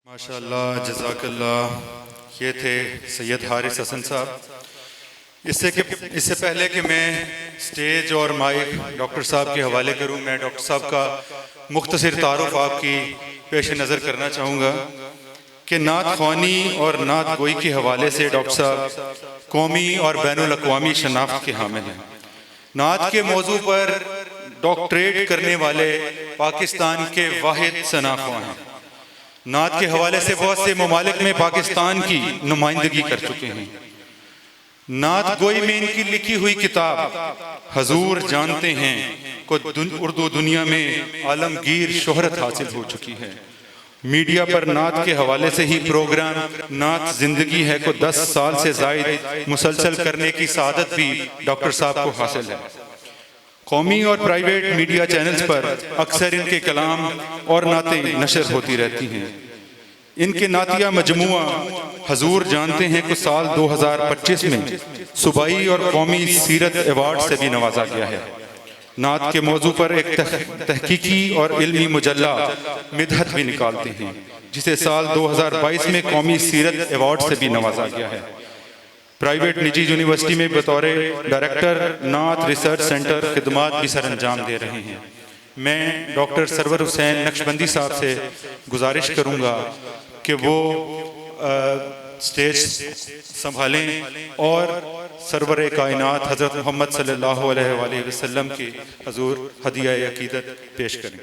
माशाअल्लाह, जज़ाकल्लाह। ये थे सैयद हारिस हसन साहब। इससे पहले कि मैं स्टेज और माइक डॉक्टर साहब के हवाले करूं, मैं डॉक्टर साहब का मुख्तसर तारुफ आपकी पेश नज़र करना चाहूँगा कि नात ख्वानी और नात गोई के हवाले से डॉक्टर साहब कौमी और बैनुल अक़वामी शनाख्त के हामिल हैं। नात के मौजू पर डॉक्टरेट करने वाले पाकिस्तान के वाहिद शनाख्वा हैं। नात के हवाले से बहुत से ममालिक में पाकिस्तान की नुमाइंदगी कर चुके हैं। नात गोई में इनकी लिखी हुई किताब हजूर जानते हैं को उर्दू दुनिया में आलमगीर शोहरत हासिल हो चुकी है। मीडिया पर नात के हवाले से ही प्रोग्राम नात जिंदगी है को 10 साल से जायद मुसलसल करने की सआदत भी डॉक्टर साहब को हासिल है। कौमी और प्राइवेट मीडिया चैनल्स पर अक्सर इनके कलाम और नातें नशर होती रहती हैं। इनके नातिया मजमुआ हजूर जानते हैं कि साल 2025 में सूबाई और कौमी सीरत अवार्ड से भी नवाजा गया है। नात के मौजू पर एक तहकीकी और इल्मी मुजल्ला मिदहत भी निकालते हैं, जिसे साल 2022 में कौमी सीरत अवार्ड से भी नवाजा गया है। प्राइवेट निजी यूनिवर्सिटी में बतौर डायरेक्टर नात रिसर्च सेंटर खिदमात भी सर अंजाम दे रहे हैं। मैं डॉक्टर सरवर हुसैन नक्शबंदी साहब से गुजारिश करूंगा कि वो स्टेज संभालें और सरवर कायनात हज़रत मोहम्मद सल्लल्लाहु अलैहि वसल्लम की हजूर हदिया अकीदत पेश करें।